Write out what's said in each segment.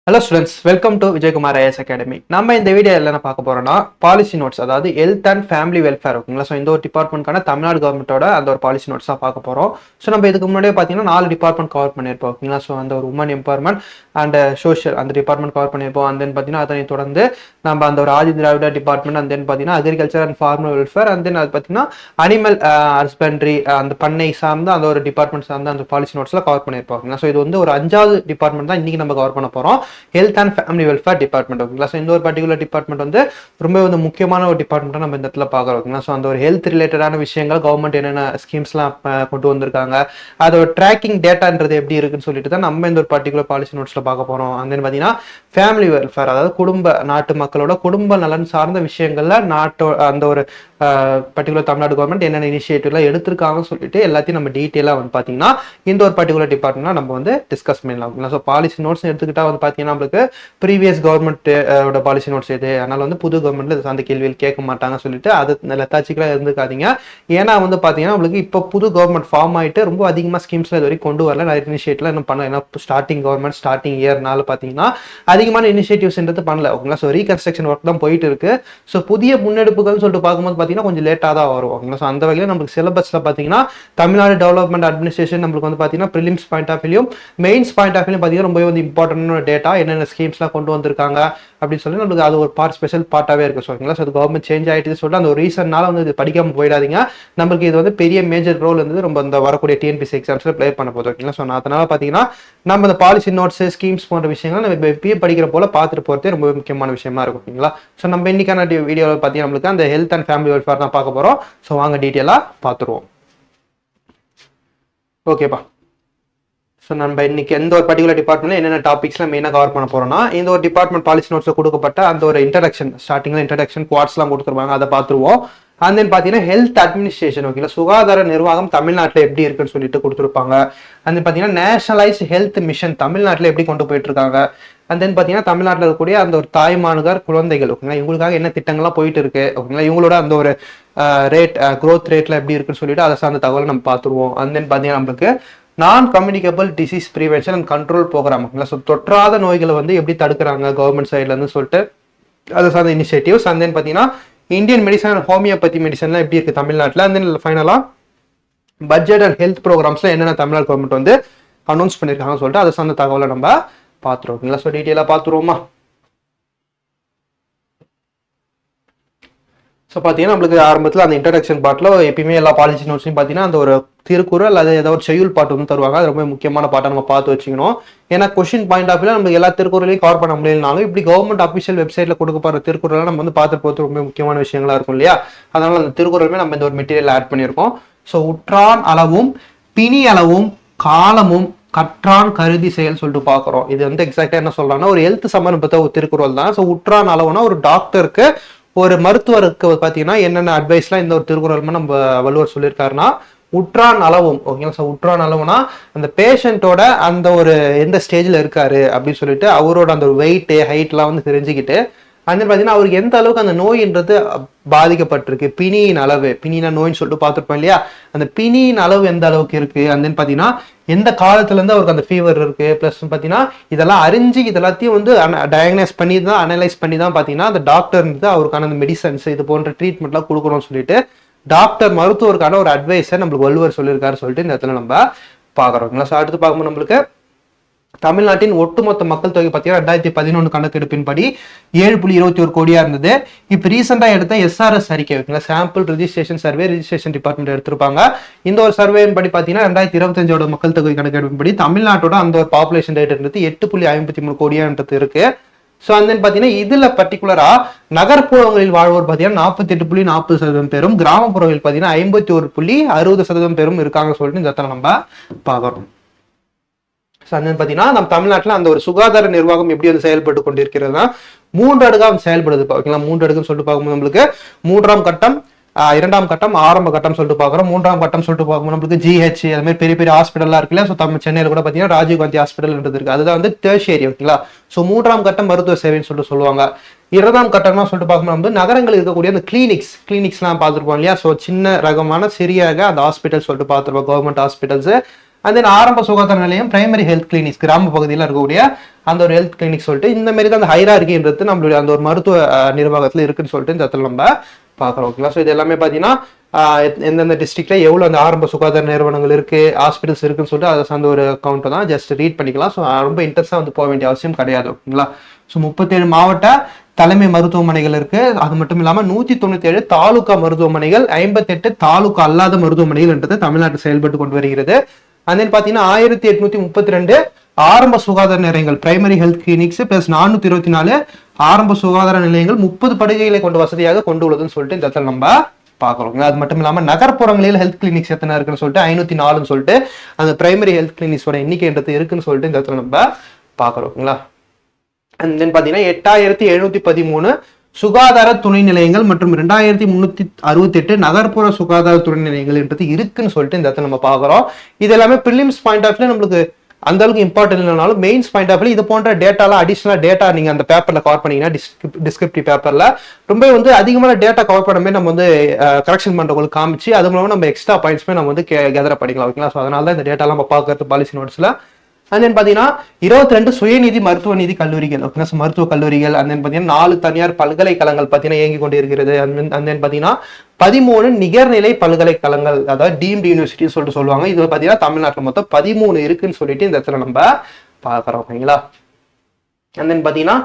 Hello students, welcome to Vijayakumar IS academy. நம்ம இந்த video என்ன பார்க்க போறோம்னா பாலிசி நோட்ஸ், அதாவது ஹெல்த் அண்ட் ஃபேமிலி வெல்ஃபேர் ஓகேங்களா. ஸோ இந்த ஒரு டிபார்ட்மெண்ட்கான தமிழ்நாடு கவர்மெண்ட்டோட அந்த ஒரு பாலிசி நோட்ஸ் தான் பார்க்க போறோம். ஸோ நம்ம இதுக்கு முன்னாடியே பார்த்தீங்கன்னா 4 டிபார்ட்மெண்ட் கவர் பண்ணியிருப்போம் ஓகேங்களா. ஸோ அந்த ஒரு உமன் எம்பவர்மெண்ட் அண்ட் சோஷியல் அந்த டிபார்ட்மெண்ட் கவர் பண்ணியிருப்போம். அண்ட் தென் பார்த்தீங்கன்னா அதனை தொடர்ந்து நம்ம அந்த ஒரு Adi Dravida department, and then பார்த்தீங்கன்னா agriculture and farmer welfare, and then அது பார்த்தீங்கன்னா அனிமல் ஹஸ்பண்ட்ரி அந்த பண்ணை சார்ந்த அந்த ஒரு டிபார்ட்மெண்ட் சார்ந்த அந்த பாலிசி நோட்ஸ்ல கவர் பண்ணியிருப்போம் ஓகேங்களா. ஸோ இது வந்து ஒரு 5வது டிபார்ட்மெண்ட் தான் இன்னைக்கு நம்ம கவர் பண்ண போறோம், health and family welfare department ஓகேங்களா. ஸோ இந்த ஒரு பர்டிகுலர் டிபார்ட்மெண்ட் வந்து ரொம்ப வந்து முக்கியமான ஒரு டிபார்ட்மெண்ட்டாக நம்ம இந்த இடத்துல பார்க்குறோம் ஓகேங்களா. ஸோ அந்த ஒரு ஹெல்த் ரிலேட்டடான விஷயங்கள் கவர்மெண்ட் என்னென்ன ஸ்கீம்ஸ்லாம் கொண்டு வந்திருக்காங்க, அதோட ட்ராக்கிங் டேட்டான்றது எப்படி இருக்குன்னு சொல்லிட்டு தான் நம்ம இந்த ஒரு பர்டிகுலர் பாலிசி நோட்ஸ்ல பார்க்க போறோம். அண்ட் தென் பார்த்தீங்கன்னா ஃபேமிலி வெல்ஃபேர், அதாவது நாட்டு மக்களோட குடும்ப நலன் சார்ந்த விஷயங்கள்ல அந்த ஒரு பர்டிகுலர் தமிழ்நாடு கவர்மெண்ட் என்னென்ன இனிஷியேட்டிவ்லாம் எடுத்திருக்காங்கன்னு சொல்லிட்டு எல்லாத்தையும் நம்ம டீட்டெயிலாக வந்து பார்த்தீங்கன்னா இந்த ஒரு பர்டிகுலர் டிபார்ட்மெண்ட்னா நம்ம வந்து டிஸ்கஸ் பண்ணலாம் ஓகேங்களா. ஸோ பாலிசி நோட்ஸ் எடுத்துக்கிட்டா வந்து பார்த்தீங்கன்னா நம்மளுக்கு ப்ரீவியஸ் கவர்மெண்ட் பாலிசி நோட்ஸ் எது, அதனால வந்து புது கவர்மெண்ட்ல அந்த கேள்வியில் கேட்க மாட்டாங்க சொல்லிட்டு அது லத்தாச்சிக்கெல்லாம் இருந்துக்காதீங்க. ஏன்னா வந்து பார்த்தீங்கன்னா நம்மளுக்கு இப்போ புது கவர்மெண்ட் ஃபார்ம் ஆகிட்டு ரொம்ப அதிகமாக ஸ்கீம்ஸ்ல இது வரைக்கும் கொண்டு வரல, நிறைய இனிஷியேட்டிவ்லாம் இன்னும் பண்ணல. ஏன்னா ஸ்டார்டிங் கவர்மெண்ட் ஸ்டார்டிங் இயர்னால பார்த்தீங்கன்னா அதிகமான இனிஷியேட்டிவ்ஸ்ன்றது பண்ணல ஓகேங்களா. ஸோ ரீகன்ஸ்ட்ரக்ஷன் ஒர்க் தான் போயிட்டு இருக்கு. ஸோ புதிய முன்னெடுப்புகள்னு சொல்லிட்டு பார்க்கும்போது பார்த்தீங்கன்னா கொஞ்சம் லேட்டாக தான் வரும் ஓகேங்களா. ஸோ அந்த வகையில் நம்மளுக்கு சிலபஸ்ல பார்த்தீங்கன்னா தமிழ்நாடு டெவலப்மெண்ட் அட்மினிஸ்ட்ரேஷன் நம்மளுக்கு வந்து பார்த்தீங்கன்னா prelims point of view, mains point of view பார்த்தீங்கன்னா ரொம்ப வந்து இம்பார்ட்டன்ட் டேட்டா என்னென்ன ஸ்கீம்ஸ்லாம் கொண்டு வந்திருக்காங்க அப்படின்னு சொல்லி நம்மளுக்கு அது ஒரு ஸ்பெஷல் பார்ட்டாகவே இருக்கு ஓகேங்களா. ஸோ அது கவர்மெண்ட் சேஞ்ச் ஆகிட்டு சொல்லிட்டு அந்த ஒரு ரீசன்னால வந்து இது படிக்காமல் போயிடாதீங்க. நம்மளுக்கு இது வந்து பெரிய மேஜர் ரோல் வந்து ரொம்ப இந்த வரக்கூடிய டிஎன்பிசி எக்ஸாம்ஸ்ல ப்ளே பண்ண போகுது ஓகேங்களா. ஸோ அதனால பார்த்தீங்கன்னா நம்ம இந்த பாலிசி நோட்ஸ் ஸ்கீம்ஸ் போன்ற விஷயங்கள் நம்ம எப்பயே படிக்கிற போல பார்த்துட்டு போகிறதே ரொம்ப முக்கியமான விஷயமா இருக்கும் ஓகேங்களா. ஸோ நம்ம இன்னைக்கான வீடியோவில் பார்த்தீங்கன்னா நம்மளுக்கு அந்த ஹெல்த் அண்ட் ஃபேமிலி வெல்ஃபேர் தான் பார்க்க போகிறோம். ஸோ வாங்க டீட்டெயிலாக பார்த்துருவோம். ஓகேப்பா. ஸோ நம்ம இன்னைக்கு எந்த ஒரு பர்டிகுலர் டிபார்ட்மெண்ட்ல என்னென்ன டாபிக்ஸ்லாம் மெயினாக கவர் பண்ண போறோம்னா இந்த ஒரு டிபார்ட்மெண்ட் பாலிசி நோட்ஸ்ல கொடுக்கப்பட்ட அந்த ஒரு இன்ட்ரடக்ஷன், ஸ்டார்டிங்ல இன்ட்ரடக்ஷன் குவார்ட்ஸ்லாம் கொடுத்துருவாங்க, அதை பார்த்துருவோம். அண்ட் தென் பார்த்தீங்கன்னா ஹெல்த் அட்மினிஸ்ட்ரேஷன் ஓகேங்களா, சுகாதார நிர்வாகம் தமிழ்நாட்டில் எப்படி இருக்குன்னு சொல்லிட்டு கொடுத்துருப்பாங்க. அண்ட் தென் பார்த்தீங்கன்னா நேஷனலைஸ் ஹெல்த் மிஷன் தமிழ்நாட்டில் எப்படி கொண்டு போயிட்டு இருக்காங்க. அண்ட் தென் பார்த்தீங்கன்னா தமிழ்நாட்டில் இருக்கக்கூடிய அந்த ஒரு தாய்மானகர் குழந்தைகள் ஓகேங்களா, இவங்களுக்காக என்ன திட்டங்கள்லாம் போயிட்டு இருக்கு ஓகேங்களா, இவங்களோட அந்த ஒரு க்ரோத் ரேட்ல எப்படி இருக்குன்னு சொல்லிட்டு அதை சார்ந்த தகவலை நம்ம பார்த்துருவோம். அண்ட் தென் பார்த்தீங்கன்னா நம்மளுக்கு non communicable disease prevention and control program ஓகேங்களா. ஸோ தொற்றாத நோய்களை வந்து எப்படி தடுக்கிறாங்க கவர்மெண்ட் சைட்ல இருந்து சொல்லிட்டு அதை சார்ந்த இனிஷியேட்டிவ்ஸ். அண்ட் தென் பார்த்தீங்கன்னா இந்தியன் மெடிசன் அண்ட் ஹோமியோபதி மெடிசன்லாம் எப்படி இருக்கு தமிழ்நாட்டில். அண்ட் தென் ஃபைனலாக பட்ஜெட் அண்ட் ஹெல்த் ப்ரோக்ராம்ஸ்ல என்னென்ன தமிழ்நாடு கவர்மெண்ட் வந்து அனௌன்ஸ் பண்ணியிருக்காங்கன்னு சொல்லிட்டு அதை சார்ந்த தகவலை நம்ம பார்த்துருவோம் ஓகேங்களா. ஸோ டீட்டெயிலாக பார்த்துருவோமா. ஸோ பார்த்தீங்கன்னா நம்மளுக்கு ஆரம்பத்தில் அந்த இன்ட்ரடக்ஷன் பார்ட்டில் எப்பயுமே எல்லா பாலிசி நோட்ஸையும் பார்த்தீங்கன்னா அந்த ஒரு திருக்குறள் அது ஏதாவது ஒரு செய்யுள் பாட்டு வந்து தருவாங்க. அது ரொம்ப முக்கியமான பாட்டை நம்ம பார்த்து வச்சுக்கணும். ஏன்னா கொஸ்டின் பாயிண்ட் ஆஃப் வியூல நம்மளுக்கு எல்லா திருக்குறளையும் கவர் பண்ண முடியலனாலும் இப்படி கவர்மெண்ட் அஃபிஷியல் வெப்சைட்ல கொடுக்கப்படுற திருக்குறளை நம்ம வந்து பார்த்து போகிறது ரொம்ப முக்கியமான விஷயங்களா இருக்கும் இல்லையா. அதனால அந்த திருக்குறளுமே நம்ம இந்த ஒரு மெட்டீரியல் ஆட் பண்ணியிருக்கோம். ஸோ உற்றான் அளவும் பிணி அளவும் காலமும் கற்றான் கருதி செயல் சொல்லிட்டு பார்க்குறோம். இது வந்து எக்ஸாக்டா என்ன சொல்றாங்கன்னா ஒரு ஹெல்த் சம்பந்தப்பட்ட ஒரு திருக்குறள் தான். ஸோ உற்றான் அளவுனா ஒரு டாக்டருக்கு ஒரு மருத்துவருக்கு பார்த்தீங்கன்னா என்னென்ன அட்வைஸ்லாம் இந்த ஒரு திருக்குறள் நம்ம வள்ளுவர் சொல்லியிருக்காருன்னா உற்றான் அளவும் ஓகேங்களா. ஸோ உற்றான் அளவுனா அந்த பேஷண்ட்டோட அந்த ஒரு எந்த ஸ்டேஜில் இருக்காரு அப்படின்னு சொல்லிட்டு அவரோட அந்த வெயிட்டு ஹைட்லாம் வந்து தெரிஞ்சுக்கிட்டு அந்த பார்த்தீங்கன்னா அவருக்கு எந்த அளவுக்கு அந்த நோயின்றது பாதிக்கப்பட்டிருக்கு, பிணியின் அளவு, பிணினா நோயின்னு சொல்லிட்டு பார்த்துருப்போம் இல்லையா, அந்த பிணியின் அளவு எந்த அளவுக்கு இருக்கு, அந்த பார்த்தீங்கன்னா எந்த காலத்துல இருந்து அவருக்கு அந்த ஃபீவர் இருக்கு, பிளஸ் பார்த்தீங்கன்னா இதெல்லாம் அறிஞ்சு இதெல்லாத்தையும் வந்து டயக்னைஸ் பண்ணி தான் அனலைஸ் பண்ணி தான் பார்த்தீங்கன்னா அந்த டாக்டர் இருந்து அவருக்கான அந்த மெடிசன்ஸ் இது போன்ற ட்ரீட்மெண்ட்லாம் கொடுக்கணும்னு சொல்லிட்டு டாக்டர் மருத்துவருக்கான ஒரு அட்வைஸை நம்மளுக்கு வள்ளுவர் சொல்லியிருக்காரு சொல்லிட்டு இந்த இடத்துல நம்ம பார்க்குறோங்களா. ஸோ அடுத்து பார்க்கும்போது நம்மளுக்கு தமிழ்நாட்டின் ஒட்டுமொத்த மக்கள் தொகை பார்த்தீங்கன்னா 2011 கணக்கெடுப்பின்படி 7.21 கோடியா இருந்தது. இப்போ ரீசெண்டாக எடுத்த SRS அறிக்கை ஓகேங்களா, sample registration survey registration department எடுத்திருப்பாங்க. இந்த ஒரு சர்வேயின் படி பார்த்தீங்கன்னா 2025 மக்கள் தொகை கணக்கெடுப்பின்படி தமிழ்நாட்டோட அந்த ஒரு பாப்புலேஷன் ரேட் இருந்தது 8.53 கோடியான்றது இருக்கு. ஸோ அந்த பார்த்தீங்கன்னா இதுல பர்டிகுலரா நகர்ப்புறங்களில் வாழ்வோர் பார்த்தீங்கன்னா 48.40% பேரும், கிராமப்புறங்களில் பார்த்தீங்கன்னா 51.60% பேரும் இருக்காங்க சொல்லிட்டு இந்த இடத்துல நம்ம பார்க்குறோம். பார்த்தீங்கன்னா நம்ம தமிழ்நாட்டில் அந்த ஒரு சுகாதார நிர்வாகம் எப்படி வந்து செயல்பட்டு கொண்டிருக்கிறதுனா 3 அடுக்காக செயல்படுது ஓகேங்களா. 3 அடுக்குன்னு சொல்லிட்டு பார்க்கும்போது நம்மளுக்கு 3ஆம் கட்டம், 2ஆம் கட்டம், ஆரம்ப கட்டம் சொல்லிட்டு பார்க்குறோம். 3ஆம் கட்டம் சொல்லிட்டு பார்க்கும்போது நம்மளுக்கு GH அது மாதிரி பெரிய பெரிய ஹாஸ்பிட்டல்லாம் இருக்குல்ல. ஸோ சென்னையில் கூட பார்த்தீங்கன்னா ராஜீவ்காந்தி ஹாஸ்பிட்டல் இருக்கு, அதுதான் வந்து டெர்ஷியரி ஓகேங்களா. ஸோ 3ஆம் கட்டம் மருத்துவ சேவைன்னு சொல்லிட்டு சொல்லுவாங்க. 2ஆம் கட்டம்லாம் சொல்லிட்டு பார்க்கும்போது வந்து நகரங்கள் இருக்கக்கூடிய அந்த கிளினிக்ஸ்லாம் பார்த்துருப்போம் இல்லையா. ஸோ சின்ன ரகமான சிறியாக அந்த ஹாஸ்பிட்டல் சொல்லிட்டு பார்த்துருப்போம், கவர்மெண்ட் ஹாஸ்பிட்டல்ஸ். அண்ட் தென் ஆரம்ப சுகாதார நிலையம், பிரைமரி ஹெல்த் கிளினிக்ஸ் கிராம பகுதியில் இருக்கக்கூடிய அந்த ஒரு ஹெல்த் கிளினிக் சொல்லிட்டு இந்த மாதிரி தான் அந்த ஹைரார்கின்றது நம்மளுடைய அந்த ஒரு மருத்துவ நிர்வாகத்துல இருக்குன்னு சொல்லிட்டு இந்த இடத்துல நம்ம பார்க்குறோம். ஓகேங்களா. ஸோ இது எல்லாமே பார்த்தீங்கன்னா எந்தெந்த டிஸ்ட்ரிக்ட்ல எவ்வளோ அந்த ஆரம்ப சுகாதார நிறுவனங்கள் இருக்கு, ஹாஸ்பிட்டல்ஸ் இருக்குன்னு சொல்லிட்டு அதை சார்ந்த ஒரு அக்கௌண்ட்டை தான் ஜஸ்ட் ரீட் பண்ணிக்கலாம். ஸோ ரொம்ப இன்ட்ரெஸ்டாக வந்து போக வேண்டிய அவசியம் கிடையாது. ஓகேங்களா. ஸோ 37 மாவட்ட தலைமை மருத்துவமனைகள் இருக்கு. அது மட்டும் இல்லாம 197 தாலுகா மருத்துவமனைகள், 58 தாலுகா அல்லாத மருத்துவமனைகள் என்றது தமிழ்நாட்டில் செயல்பட்டு கொண்டு வருகிறது. and then பாத்தீங்கன்னா 1832 ஆரம்ப சுகாதார நிலையங்கள் பிரைமரி ஹெல்த் கிளினிக்ஸ் பிளஸ் 424 ஆரம்ப சுகாதார நிலையங்கள் 30 படுகைகளை கொண்டு வசதியாக கொண்டு உள்ளதுன்னு சொல்லிட்டு இந்த இடத்துல நம்ம பாக்குறோம். அது மட்டும் இல்லாம நகர்ப்புறங்களில் ஹெல்த் கிளினிக்ஸ் எத்தனை இருக்குன்னு சொல்லிட்டு 504 சொல்லிட்டு அந்த பிரைமரி ஹெல்த் கிளினிக்ஸோட எண்ணிக்கைன்றது இருக்குன்னு சொல்லிட்டு இந்த இடத்துல நம்ம பாக்குறோங்களா. அண்ட் தென் பாத்தீங்கன்னா 8713 சுகாதார துணை நிலையங்கள் மற்றும் 2368 நகர்ப்புற சுகாதார துணை நிலையங்கள் என்றது இருக்குன்னு சொல்லிட்டு இந்த இடத்துல நம்ம பாக்குறோம். இது எல்லாமே பிரிலிம்ஸ் பாயிண்ட் ஆஃப் வியூ நம்மளுக்கு அந்த அளவுக்கு இம்பார்ட்டன்ட் இல்லைனாலும் மெயின்ஸ் பாயிண்ட் ஆஃப் வியூ இது போன்ற டேட்டாலாம் அடிஷனல் டேட்டா நீங்க அந்த பேப்பர்ல கவர் பண்ணீங்கன்னா டிஸ்கிரிப்டிவ் பேப்பர்ல ரொம்ப வந்து அதிகமான டேட்டா கவர் பண்ணமே நம்ம வந்து கரெக்ஷன் பண்றவங்களுக்கு காமிச்சு அது மூலமா நம்ம எக்ஸ்ட்ரா பாயிண்ட்ஸ்மே நம்ம வந்து கேதர் பண்ணிக்கலாம். ஓகேங்களா. ஸோ அதனால தான் இந்த டேட்டாலாம் நம்ம பார்க்கறது பாலிசி நோட்ஸ்ல. அண்ட் தென் பாத்தீங்கன்னா 22 சுயநிதி மருத்துவ நீதி கல்லூரிகள், ஓகேங்களா, மருத்துவ கல்லூரிகள். அண்ட் தென் பாத்தீங்கன்னா 4 தனியார் பல்கலைக்கழகங்கள் பாத்தீங்கன்னா இயங்கி கொண்டு இருக்கிறது. அண்ட் தென் பாத்தீங்கன்னா 13 நிகர்நிலை பல்கலைக்கழகங்கள், அதாவது டீம்டு யூனிவர்சிட்டின்னு சொல்லிட்டு சொல்லுவாங்க. இது பாத்தீங்கன்னா தமிழ்நாட்டில் மொத்தம் 13 இருக்குன்னு சொல்லிட்டு இந்த இடத்துல நம்ம பாக்குறோம். ஓகேங்களா. அண்ட் தென் பாத்தீங்கன்னா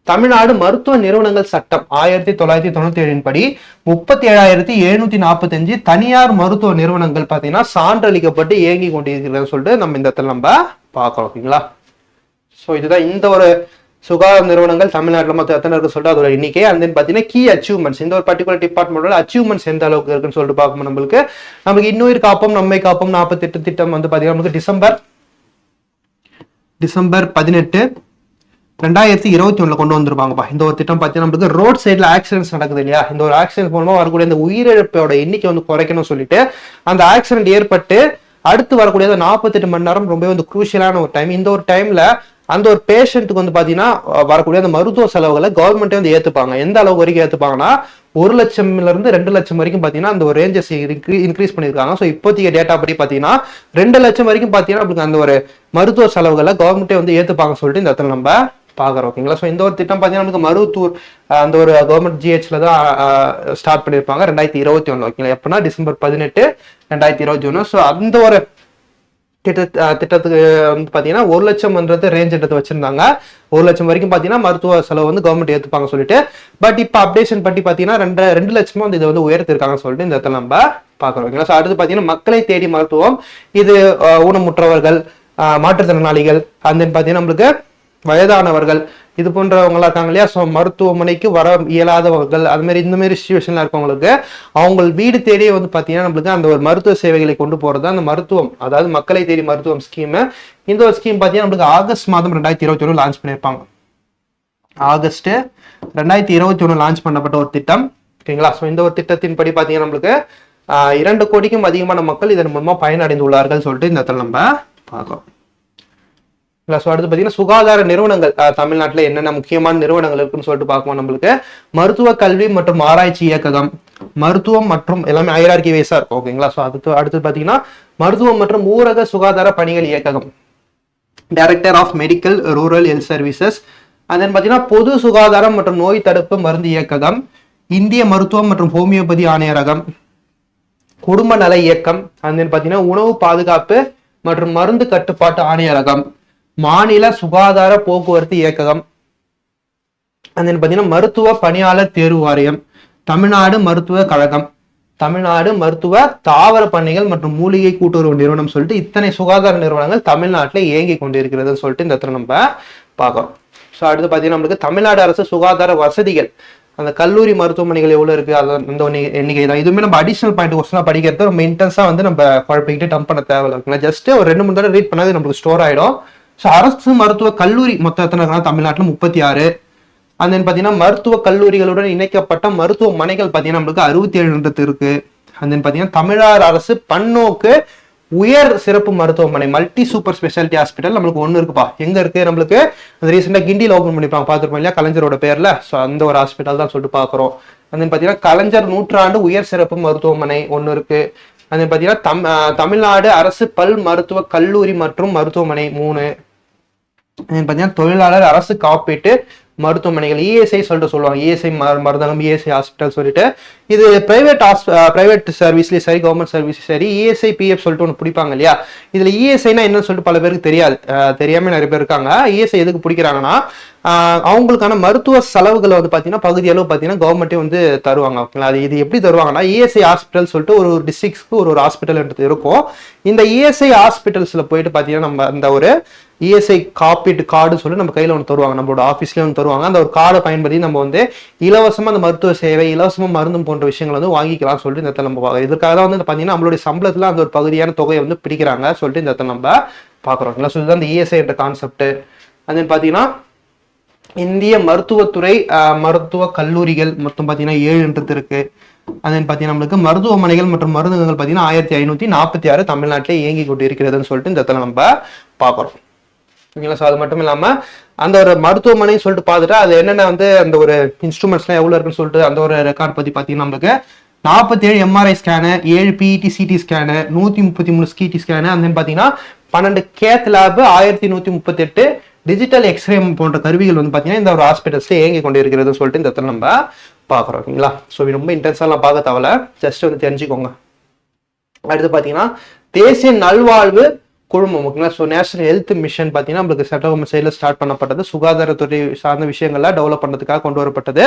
தமிழ்நாடு மருத்துவ நிறுவனங்கள் சட்டம் 1997 படி 37,745 தனியார் மருத்துவ நிறுவனங்கள் பாத்தீங்கன்னா சான்றளிக்கப்பட்டு இயங்கி கொண்டிருக்கிறதுன்னு சொல்லிட்டு நம்ம இந்த இடத்துல நம்ம பார்க்கலாம். ஓகேங்களா. ஸோ இதுதான் இந்த ஒரு சுகாதார நிறுவனங்கள் தமிழ்நாட்டில் மொத்தம் எத்தனை இருக்கு சொல்லிட்டு அதோட எண்ணிக்கை. அண்ட் தென் பார்த்தீங்கன்னா கீ அச்சீவ்மெண்ட்ஸ் இந்த ஒரு பர்டிகுலர் டிபார்ட்மெண்டோட அச்சீவ்மெண்ட்ஸ் எந்த அளவுக்கு இருக்குன்னு சொல்லிட்டு பார்க்கணும். நமக்கு இன்னுயிர் காப்போம் நம்மை காப்போம் 48 திட்டம் வந்து பார்த்தீங்கன்னா நமக்கு டிசம்பர் 18 2021 கொண்டு வந்திருப்பாங்கப்பா. இந்த ஒரு திட்டம் பார்த்தீங்கன்னா நம்மளுக்கு ரோட் சைட்ல ஆக்சிடென்ட்ஸ் நடக்குது இல்லையா, இந்த ஒரு ஆக்சிடென்ட் மூலமா வரக்கூடிய அந்த உயிரிழப்போட எண்ணிக்கை வந்து குறைக்கணும்னு சொல்லிட்டு அந்த ஆக்சிடென்ட் ஏற்பட்டு அடுத்து வரக்கூடிய 48 மணி நேரம் ரொம்ப வந்து குரூஷியலான ஒரு டைம். இந்த ஒரு டைம்ல அந்த ஒரு பேஷண்ட்டுக்கு வந்து பாத்தீங்கன்னா வரக்கூடிய அந்த மருத்துவ செலவுகளை கவர்மெண்ட்டே வந்து ஏத்துப்பாங்க. எந்த அளவுக்கு வரைக்கும் ஏத்துப்பாங்கன்னா 1 லட்சம்ல இருந்து 2 லட்சம் வரைக்கும் பாத்தீங்கன்னா அந்த ஒரு ரேஞ்சஸ் இன்க்ரீஸ் பண்ணிருக்காங்க. ஸோ இப்போதைய டேட்டா படி பாத்தீங்கன்னா 2 லட்சம் வரைக்கும் பாத்தீங்கன்னா நம்மளுக்கு அந்த ஒரு மருத்துவ செலவுகளை கவர்மெண்ட்டே வந்து ஏத்துப்பாங்க சொல்லிட்டு இந்த இடத்துல நம்ம பாக்குறோம். ஓகேங்களா. ஸோ இந்த ஒரு திட்டம் பாத்தீங்கன்னா நமக்கு மருத்தூர் அந்த ஒரு கவர்மெண்ட் ஜிஹெச்ல தான் ஸ்டார்ட் பண்ணிருப்பாங்க 2021. ஓகேங்களா. எப்படின்னா டிசம்பர் 18 2021. ஸோ அந்த ஒரு திட்டத்துக்கு வந்து பாத்தீங்கன்னா 1 லட்சம்ன்றது ரேஞ்ச்ன்றது வச்சிருந்தாங்க. 1 லட்சம் வரைக்கும் பாத்தீங்கன்னா மருத்துவ செலவு வந்து கவர்மெண்ட் ஏத்துப்பாங்க சொல்லிட்டு. பட் இப்ப அப்டேஷன் பற்றி பாத்தீங்கன்னா 2 லட்சமா வந்து இதை வந்து உயர்த்திருக்காங்கன்னு சொல்லிட்டு இந்த இடத்துல நம்ம பாக்குறோம். ஓகேங்களா. ஸோ அடுத்து பாத்தீங்கன்னா மக்களை தேடி மருத்துவம், இது ஊனமுற்றவர்கள், மாற்றுத்திறனாளிகள், அந்த பாத்தீங்கன்னா நம்மளுக்கு வயதானவர்கள் இது போன்றவங்களா இருக்காங்க இல்லையா. ஸோ மருத்துவமனைக்கு வர இயலாதவர்கள் அது மாதிரி இந்த மாதிரி சிச்சுவேஷன்ல இருக்கவங்களுக்கு அவங்க வீடு தேடியே வந்து பாத்தீங்கன்னா நம்மளுக்கு அந்த ஒரு மருத்துவ சேவைகளை கொண்டு போறது அந்த மருத்துவம், அதாவது மக்களை தேடி மருத்துவம் ஸ்கீம். இந்த ஒரு ஸ்கீம் பாத்தீங்கன்னா நம்மளுக்கு ஆகஸ்ட் மாதம் 2021 லான்ச் பண்ணியிருப்பாங்க. ஆகஸ்ட் 2021 லான்ச் பண்ணப்பட்ட ஒரு திட்டம். ஓகேங்களா. ஸோ இந்த ஒரு திட்டத்தின் படி பாத்தீங்கன்னா நம்மளுக்கு 2 கோடிக்கும் அதிகமான மக்கள் இதன் மூலமா பயனடைந்துள்ளார்கள் சொல்லிட்டு இந்த இடத்துல நம்ம பார்க்கிறோம். ஸோ அடுத்து பார்த்தீங்கன்னா சுகாதார நிறுவனங்கள் தமிழ்நாட்டில் என்னென்ன முக்கியமான நிறுவனங்கள் இருக்குன்னு சொல்லிட்டு பார்ப்போம். நம்மளுக்கு மருத்துவ கல்வி மற்றும் ஆராய்ச்சி இயக்ககம், மருத்துவம் மற்றும் எல்லாமே ஹைரார்கி வைஸா இருக்கும். ஓகேங்களா. ஸோ அடுத்து பார்த்தீங்கன்னா மருத்துவம் மற்றும் ஊரக சுகாதார பணிகள் இயக்ககம், director of medical rural health services. அதன் பார்த்தீங்கன்னா பொது சுகாதாரம் மற்றும் நோய் தடுப்பு மருந்து இயக்ககம், இந்திய மருத்துவம் மற்றும் ஹோமியோபதி ஆணையரகம், குடும்ப நல இயக்கம், அந்த பார்த்தீங்கன்னா உணவு பாதுகாப்பு மற்றும் மருந்து கட்டுப்பாட்டு ஆணையரகம், மாநில சுகாதார போக்குவரத்து இயக்ககம், அந்த பார்த்தீங்கன்னா மருத்துவ பணியாளர் தேர்வு வாரியம், தமிழ்நாடு மருத்துவ கழகம், தமிழ்நாடு மருத்துவ தாவர பண்ணைகள் மற்றும் மூலிகை கூட்டுறவு நிறுவனம் சொல்லிட்டு இத்தனை சுகாதார நிறுவனங்கள் தமிழ்நாட்டில் இயங்கி கொண்டிருக்கிறதுன்னு சொல்லிட்டு இந்த இடத்துல நம்ம பார்க்கிறோம். ஸோ அடுத்து பார்த்தீங்கன்னா நம்மளுக்கு தமிழ்நாடு அரசு சுகாதார வசதிகள், அந்த கல்லூரி மருத்துவமனைகள் எவ்வளவு இருக்கு அந்த எண்ணிக்கை தான். இதுவுமே நம்ம அடிஷனல் பாயிண்ட் கொஸ்டினா படிக்கிறது ரொம்ப இன்டென்ஸா வந்து நம்ம குழப்பிக்கிட்டு டம்ப் பண்ண தேவையில்லை. ஜஸ்ட் ஒரு 2-3 தடவை ரீட் பண்ணாது நம்மளுக்கு ஸ்டோர் ஆயிடும். ஸோ அரசு மருத்துவ கல்லூரி மொத்தம் எத்தனை இருக்குன்னா தமிழ்நாட்டில் 36. அந்த பார்த்தீங்கன்னா மருத்துவ கல்லூரிகளுடன் இணைக்கப்பட்ட மருத்துவமனைகள் பார்த்தீங்கன்னா நம்மளுக்கு 67 இருக்கு. அந்த பார்த்தீங்கன்னா தமிழ்நாடு அரசு பன்னோக்கு உயர் சிறப்பு மருத்துவமனை மல்டி சூப்பர் ஸ்பெஷாலிட்டி ஹாஸ்பிட்டல் நம்மளுக்கு 1 இருக்குப்பா. எங்க இருக்கு நம்மளுக்கு ரீசெண்டாக கிண்டியில் ஓப்பன் பண்ணிருப்பாங்க பார்த்துருப்போம் இல்லையா, கலைஞரோட பேர்ல. ஸோ அந்த ஒரு ஹாஸ்பிட்டல் தான் சொல்லிட்டு பார்க்குறோம். அந்த பார்த்தீங்கன்னா கலைஞர் நூற்றாண்டு உயர் சிறப்பு மருத்துவமனை 1 இருக்கு. அது பார்த்தீங்கன்னா தமிழ்நாடு அரசு பல் மருத்துவ கல்லூரி மற்றும் மருத்துவமனை 3. பார்த்தீங்கன்னா தொழிலாளர் அரசு காப்பீட்டு மருத்துவமனைகள் இஎஸ்ஐ சொல்லுவாங்க. இஎஸ்ஐ மருந்தகம், இஎஸ்ஐ ஹாஸ்பிட்டல் சொல்லிட்டு இது பிரைவேட் சர்வீஸ்லயும் சரி, கவர்மெண்ட் சர்வீஸ்லயும் சரி இஎஸ்ஐ பிஎஃப் சொல்லிட்டு ஒன்று பிடிப்பாங்க இல்லையா. இதுல இஎஸ்ஐனா என்னன்னு சொல்லிட்டு பல பேருக்கு தெரியாது, தெரியாம நிறைய பேர் இருக்காங்க. இஎஸ்ஐ எதுக்கு பிடிக்கிறாங்கன்னா அவங்களுக்கான மருத்துவ செலவுகளை வந்து பார்த்தீங்கன்னா பகுதி அளவு பார்த்தீங்கன்னா கவர்மெண்ட்டே வந்து தருவாங்க. ஓகேங்களா. அது இது எப்படி தருவாங்கன்னா இஎஸ்ஐ ஹாஸ்பிட்டல் சொல்லிட்டு ஒரு டிஸ்ட்ரிக்ட்ஸ்க்கு ஒரு ஹாஸ்பிட்டல் இருக்கும். இந்த இஎஸ்ஐ ஹாஸ்பிட்டல்ஸ்ல போயிட்டு பார்த்தீங்கன்னா நம்ம அந்த ஒரு இஎஸ்ஐ காப்பீட்டு கார்டு சொல்லி நம்ம கையில ஒன்று தருவாங்க, நம்மளோட ஆஃபீஸ்லேயே ஒன்று தருவாங்க. அந்த ஒரு கார்டை பயன்படுத்தி நம்ம வந்து இலவசமா அந்த மருத்துவ சேவை, இலவசமா மருந்தும் போன்ற விஷயங்கள் வந்து வாங்கிக்கலாம் சொல்லிட்டு இந்த இடத்துல நம்ம பார்க்குறோம். இதுக்காக தான் வந்து பார்த்தீங்கன்னா நம்மளுடைய சம்பளத்துல அந்த ஒரு பகுதியான தொகையை வந்து பிடிக்கிறாங்க சொல்லிட்டு இந்த இடத்துல நம்ம பார்க்குறோம். ஸோ இதுதான் இந்த இஎஸ்ஐ என்ற கான்செப்ட். அது பார்த்தீங்கன்னா இந்திய மருத்துவத்துறை மருத்துவ கல்லூரிகள் மொத்தம் பார்த்தீங்கன்னா 7 இருக்கு. அது பார்த்தீங்கன்னா நம்மளுக்கு மருத்துவமனைகள் மற்றும் மருந்தகங்கள் பார்த்தீங்கன்னா 1546 தமிழ்நாட்டிலே இயங்கி கொண்டு இருக்கிறதுன்னு சொல்லிட்டு இந்த இடத்துல நம்ம பார்க்குறோம். ஓகேங்களா. ஸோ அது மட்டும் இல்லாமல் அந்த ஒரு மருத்துவமனை சொல்லிட்டு பார்த்துட்டு அது என்னென்ன வந்து அந்த ஒரு இன்ஸ்ட்ருமெண்ட்ஸ்லாம் எவ்வளோ இருக்குன்னு சொல்லிட்டு அந்த ஒரு ரெக்கார்ட் பற்றி பார்த்தீங்கன்னா நம்மளுக்கு 47 MRI scan, 7 PET CT scan, 133 ஸ்கிடி ஸ்கேனு, அந்த பார்த்தீங்கன்னா 12 கேத் லேப், 1138 டிஜிட்டல் எக்ஸ்ரே போன்ற கருவிகள் வந்து பார்த்தீங்கன்னா இந்த ஒரு ஹாஸ்பிட்டல்ஸ்ல இயங்கி கொண்டு இருக்கிறதுன்னு சொல்லிட்டு இந்த இடத்துல நம்ம பார்க்குறோம். ஓகேங்களா. ஸோ ரொம்ப இன்டென்ஸாலாம் பார்க்க தேவையில்ல, ஜஸ்ட் வந்து தெரிஞ்சுக்கோங்க. அடுத்து பார்த்தீங்கன்னா தேசிய நல்வாழ்வு குழுமம். ஓகேங்களா. ஸோ நேஷனல் ஹெல்த் மிஷன் பார்த்தீங்கன்னா நம்மளுக்கு சென்ட்ரல் கவர்மெண்ட் சைடில் ஸ்டார்ட் பண்ணப்பட்டது. சுகாதாரத்துறை சார்ந்த விஷயங்கள்லாம் டெவலப் பண்ணுறதுக்காக கொண்டு வரப்பட்டது.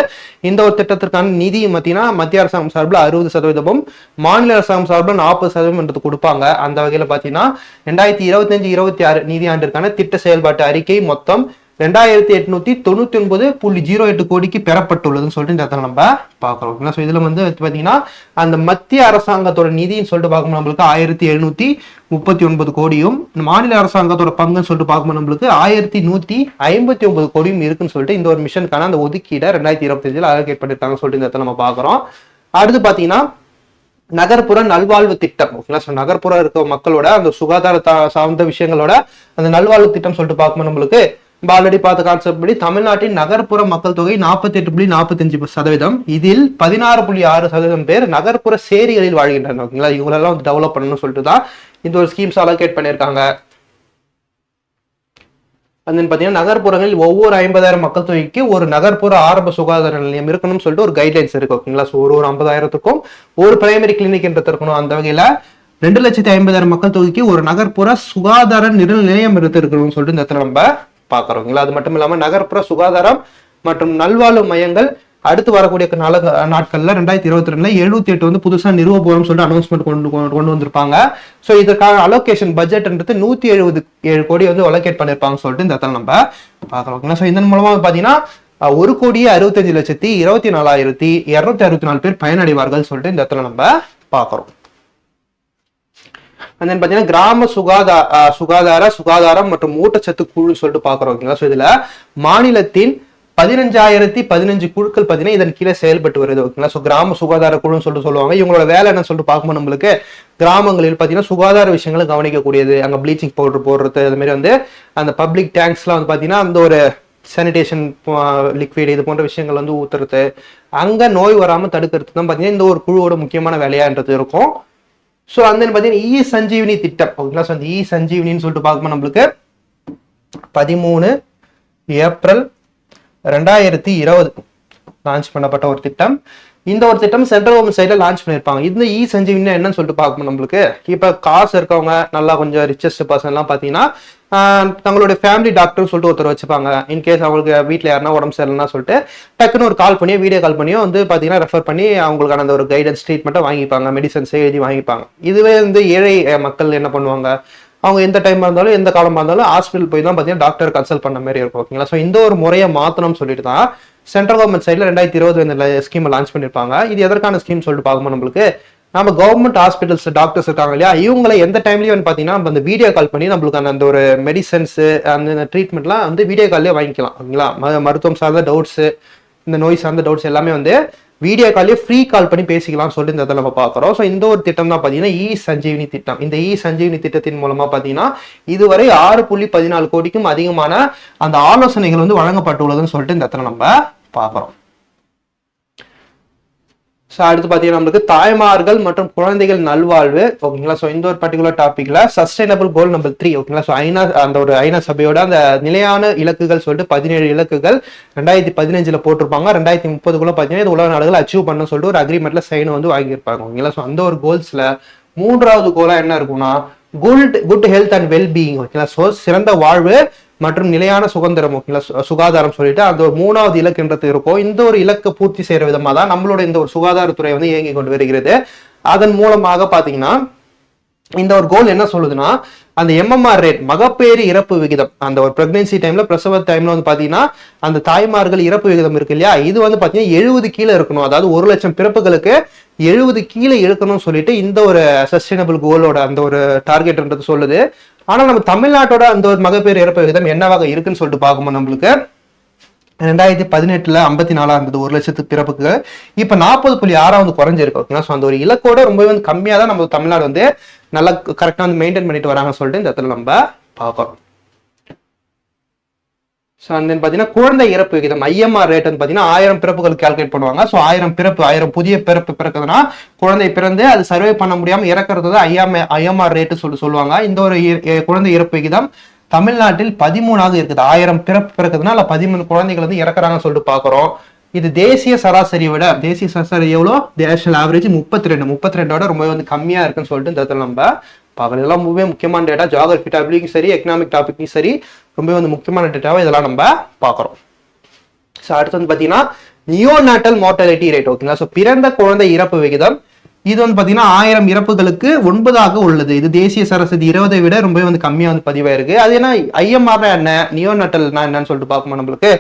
இந்த ஒரு திட்டத்திற்கான நிதி பார்த்தீங்கன்னா மத்திய அரசாங்கம் சார்பில் 60%, மாநில அரசாங்கம் சார்பில் 40% கொடுப்பாங்க. அந்த வகையில் பார்த்தீங்கன்னா 2025-26 நிதியாண்டிற்கான திட்ட செயல்பாட்டு அறிக்கை மொத்தம் 2899.08 கோடிக்கு பெறப்பட்டுள்ளதுன்னு சொல்லிட்டு இந்த இடத்துல நம்ம பார்க்குறோம். ஸோ இதுல வந்து பார்த்தீங்கன்னா அந்த மத்திய அரசாங்கத்தோட நிதின்னு சொல்லிட்டு பார்க்கும்போது நம்மளுக்கு 1739 கோடியும், மாநில அரசாங்கத்தோட பங்குன்னு சொல்லிட்டு பார்க்கும்போது நம்மளுக்கு 1159 கோடியும் இருக்குன்னு சொல்லிட்டு இந்த ஒரு மிஷனுக்கான அந்த ஒதுக்கீடை 2025 அலோகேட் பண்ணிருக்காங்க சொல்லிட்டு இந்த இடத்துல நம்ம பார்க்குறோம். அடுத்து பார்த்தீங்கன்னா நகர்ப்புற நல்வாழ்வு திட்டம். ஓகேங்களா. ஸோ நகர்ப்புற இருக்க மக்களோட அந்த சுகாதார சார்ந்த விஷயங்களோட அந்த நல்வாழ்வு திட்டம் சொல்லிட்டு பார்க்கும்போது நம்மளுக்கு ஆல்ரெடி பார்த்த கான்செப்ட் படி தமிழ்நாட்டின் நகர்ப்புற மக்கள் தொகை 48.45%. இதில் 16.6% பேர் நகர்ப்புற சேரிகளில் வாழ்கின்றனர். ஓகேங்களா. இவங்களெல்லாம் வந்து டெவலப் பண்ணணும்னு சொல்லிட்டு தான் இந்த ஒரு ஸ்கீம்ஸ் அலோகேட் பண்ணியிருக்காங்க. பார்த்தீங்கன்னா நகர்ப்புறங்களில் ஒவ்வொரு 50,000 மக்கள் தொகைக்கு ஒரு நகர்ப்புற ஆரம்ப சுகாதார நிலையம் இருக்கணும்னு சொல்லிட்டு ஒரு கைட்லைன்ஸ் இருக்கு. ஓகேங்களா. ஸோ ஒரு 50,000த்துக்கும் ஒரு பிரைமரி கிளினிக் என்று இருக்கணும். அந்த வகையில 2,50,000 மக்கள் தொகைக்கு ஒரு நகர்ப்புற சுகாதார நிலையம் இருக்கணும்னு சொல்லிட்டு இந்த இடத்துல நம்ம பார்க்குறோங்களா. அது மட்டும் இல்லாமல் நகர்ப்புற சுகாதாரம் மற்றும் நல்வாழ்வு மையங்கள் அடுத்து வரக்கூடிய நாட்கள்ல 2022 78 வந்து புதுசா நிறுவ போறோம்னு சொல்லிட்டு அனௌன்ஸ்மெண்ட் கொண்டு வந்திருப்பாங்க. ஸோ இதுக்கான அலோகேஷன் பட்ஜெட்ன்றது 177 கோடி வந்து அலோகேட் பண்ணிருப்பாங்க சொல்லிட்டு இந்த இடத்துல நம்ம பார்க்குறோம். ஸோ இதன் மூலமா பார்த்தீங்கன்னா 1,65,24,264 பேர் பயனடைவார்கள் சொல்லிட்டு இந்த இடத்துல நம்ம பார்க்குறோம். பார்த்தீங்கன்னா கிராம சுகாதாரம் மற்றும் ஊட்டச்சத்து குழு சொல்லிட்டு பாக்குறோம். ஓகேங்களா. ஸோ இதுல மாநிலத்தின் 15,015 குழுக்கள் பார்த்தீங்கன்னா இதன் கீழே செயல்பட்டு வருது. ஓகேங்களா. ஸோ கிராம சுகாதார குழுன்னு சொல்லிட்டு சொல்லுவாங்க. இவங்களோட வேலை என்ன சொல்லிட்டு பார்க்கும்போது நம்மளுக்கு கிராமங்களில் பார்த்தீங்கன்னா சுகாதார விஷயங்களை கவனிக்கக்கூடியது, அங்கே ப்ளீச்சிங் பவுடர் போடுறது, அது மாதிரி வந்து அந்த பப்ளிக் டேங்க்ஸ்லாம் வந்து பார்த்தீங்கன்னா அந்த ஒரு சானிடேஷன் லிக்விட் இது போன்ற விஷயங்கள் வந்து ஊத்துறது, அங்க நோய் வராமல் தடுக்கிறது தான் பார்த்தீங்கன்னா இந்த ஒரு குழுவோட முக்கியமான வேலையான்றது இருக்கும். ஸோ அந்த பார்த்தீங்கன்னா இ சஞ்சீவினி திட்டம். ஓகேங்களா. ஸோ அந்த இ சஞ்சீவினின்னு சொல்லிட்டு பார்க்கும்போது நம்மளுக்கு 13 ஏப்ரல் 2020 லான்ச் பண்ணப்பட்ட ஒரு திட்டம். இந்த ஒரு திட்டம் சென்ட்ரல் கவர்மெண்ட் சைடில் லான்ச் பண்ணியிருப்பாங்க. இந்த இ சஞ்சீவினி என்னன்னு சொல்லிட்டு பார்க்கணும் நம்மளுக்கு. இப்போ காசு இருக்கவங்க நல்லா கொஞ்சம் ரிச்சஸ்ட் பர்சன்லாம் பார்த்தீங்கன்னா தங்களுடைய ஃபேமிலி டாக்டர்னு சொல்லிட்டு ஒருத்தர் வச்சுப்பாங்க. இன்கேஸ் அவங்களுக்கு வீட்டில் யாருன்னா உடம்பு சரியில்லைன்னா சொல்லிட்டு டக்குன்னு ஒரு கால் பண்ணியோ வீடியோ கால் பண்ணியோ வந்து பார்த்தீங்கன்னா ரெஃபர் பண்ணி அவங்களுக்கான அந்த ஒரு கைடன்ஸ் ட்ரீட்மெண்ட்டை வாங்கிப்பாங்க, மெடிசன்ஸை எழுதி வாங்கிப்பாங்க. இதுவே வந்து ஏழை மக்கள் என்ன பண்ணுவாங்க, அவங்க எந்த டைமாக இருந்தாலும் எந்த காலமாக இருந்தாலும் ஹாஸ்பிட்டல் போய் தான் பார்த்தீங்கன்னா டாக்டர் கன்சல்ட் பண்ண மாதிரி இருக்கும். ஓகேங்களா. ஸோ இந்த ஒரு முறையை மாற்றணும்னு சொல்லிட்டு தான் சென்ட்ரல் கவர்மெண்ட் சைடில் 2020 ஸ்கீமை லான்ச் பண்ணியிருப்பாங்க. இது எதற்கான ஸ்கீம் சொல்லிட்டு பார்க்கும்போது நம்மளுக்கு நம்ம கவர்மெண்ட் ஹாஸ்பிட்டல்ஸ் டாக்டர்ஸ் இருக்காங்க இல்லையா, இவங்களை எந்த டைம்லயும் பார்த்தீங்கன்னா நம்ம அந்த வீடியோ கால் பண்ணி நம்மளுக்கு அந்த ஒரு மெடிசன்ஸ் அந்த ட்ரீட்மெண்ட்லாம் வந்து வீடியோ கால்லேயே வாங்கிக்கலாம். ஓகேங்களா. மருத்துவம் சார்ந்த டவுட்ஸ், இந்த நோய் சார்ந்த டவுட்ஸ் எல்லாமே வந்து வீடியோ கால்லேயே ஃப்ரீ கால் பண்ணி பேசிக்கலாம் சொல்லிட்டு இந்த இதை நம்ம பார்க்குறோம். ஸோ இந்த ஒரு திட்டம் தான் பார்த்தீங்கன்னா இ சஞ்சீவினி திட்டம். இந்த இ சஞ்சீவினி திட்டத்தின் மூலமா பார்த்தீங்கன்னா இதுவரை 6.14 கோடிக்கும் அதிகமான அந்த ஆலோசனைகள் வந்து வழங்கப்பட்டுள்ளதுன்னு சொல்லிட்டு இந்த இடத்துல நம்ம பார்க்குறோம். ஸோ அடுத்து பார்த்தீங்கன்னா நம்மளுக்கு தாய்மார்கள் மற்றும் குழந்தைகள் நல்வாழ்வு ஓகேங்களா. ஸோ இந்த ஒரு பர்டிகுலர் டாபிக்ல சஸ்டைனபிள் கோல் நம்பர் 3 ஓகேங்களா. ஸோ அந்த ஒரு ஐநா சபையோட அந்த நிலையான இலக்குகள் சொல்லிட்டு 17 இலக்குகள் 2015 போட்டிருப்பாங்க. 2030 பார்த்தீங்கன்னா இது உலக நாடுகள் அச்சீவ் பண்ண சொல்லிட்டு ஒரு அக்ரிமெண்ட்ல சைன் வந்து வாங்கியிருப்பாங்க ஓகேங்களா. ஸோ அந்த ஒரு கோல்ஸ்ல 3வது கோலா என்ன இருக்கும்னா good health and well being ஓகேங்களா. ஸோ சிறந்த வாழ்வு மற்றும் நிலையான சுதந்திரம் ஓகேங்களா, சுகாதாரம் சொல்லிட்டு அந்த ஒரு 3வது இலக்குன்றது இருக்கும். இந்த ஒரு இலக்கை பூர்த்தி செய்யற விதமா தான் நம்மளோட இந்த ஒரு சுகாதாரத்துறை வந்து இயங்கி கொண்டு வருகிறது. அதன் மூலமாக பாத்தீங்கன்னா இந்த ஒரு கோல் என்ன சொல்லுதுன்னா அந்த MMR ரேட் மகப்பேறு இறப்பு விகிதம் அந்த ஒரு பிரெக்னன்சி டைம்ல பிரசவ டைம்ல வந்து பாத்தீங்கன்னா அந்த தாய்மார்கள் இறப்பு விகிதம் இருக்கு இல்லையா, இது வந்து பாத்தீங்கன்னா 70 கீழே இருக்கணும். அதாவது 1 லட்சம் பிறப்புகளுக்கு 70 கீழே இருக்கணும்னு சொல்லிட்டு இந்த ஒரு சஸ்டைனபிள் கோலோட அந்த ஒரு டார்கெட்ன்றது சொல்லுது. ஆனா நம்ம தமிழ்நாட்டோட அந்த ஒரு மகப்பேறு இறப்பு விகிதம் என்னவாக இருக்குன்னு சொல்லிட்டு பார்க்கும்போது நம்மளுக்கு 2018 54 இருந்தது 1 லட்சத்துக்கு பிறப்புக்கு. இப்ப 40.6 குறைஞ்சிருக்கு ஓகேங்களா. ஸோ அந்த ஒரு இலக்கோட ரொம்பவே வந்து கம்மியா தான் நம்ம தமிழ்நாடு வந்து நல்லா கரெக்டா வந்து மெயின்டைன் பண்ணிட்டு வராங்கன்னு சொல்லிட்டு இந்த இடத்துல நம்ம பார்க்கிறோம். ஸோ அண்ட் தென் பார்த்தீங்கன்னா குழந்தை இறப்பு விகிதம் IMR ரேட் வந்து பார்த்தீங்கன்னா 1000 பிறப்புகள் கால்குலேட் பண்ணுவாங்க. ஸோ 1000 புதிய பிறப்பு பிறக்குதுன்னா குழந்தை பிறந்து அது சர்வே பண்ண முடியாம இறக்குறது IMR ரேட்டு சொல்லுவாங்க. இந்த ஒரு குழந்தை இறப்பு விகிதம் தமிழ்நாட்டில் 13ஆக இருக்குது. 1000 பிறப்பு பிறக்குதுன்னா இல்ல 13 குழந்தைகள் வந்து இறக்குறாங்கன்னு சொல்லிட்டு பாக்குறோம். இது தேசிய சராசரியை விட தேசிய சராசரி எவ்வளோ நேஷனல் ஆவரேஜ் 32 ரொம்பவே வந்து கம்மியா இருக்குன்னு சொல்லிட்டு இந்த இடத்துல நம்ம பார்க்கலாம். இதெல்லாம் ரொம்பவே முக்கியமான டேட்டா. ஜியோகிராஃபி டாபிக்கும் சரி எக்கனாமிக் டாபிக்கும் சரி ரொம்பவே வந்து முக்கியமான டேட்டாவை இதெல்லாம் நம்ம பார்க்குறோம். ஸோ அடுத்து வந்து பார்த்தீங்கன்னா நியோநாட்டல் மார்டாலிட்டி ரேட் ஓகேங்களா. ஸோ பிறந்த குழந்தை இறப்பு விகிதம் இது வந்து பார்த்தீங்கன்னா 1000 இறப்புகளுக்கு 9 உள்ளது. இது தேசிய சராசரி 20 விட ரொம்பவே வந்து கம்மியாக வந்து பதிவாயிருக்கு. அது ஏன்னா IMR என்ன நியோநாட்டல்னா என்னன்னு சொல்லிட்டு பார்க்கும்போது நம்மளுக்கு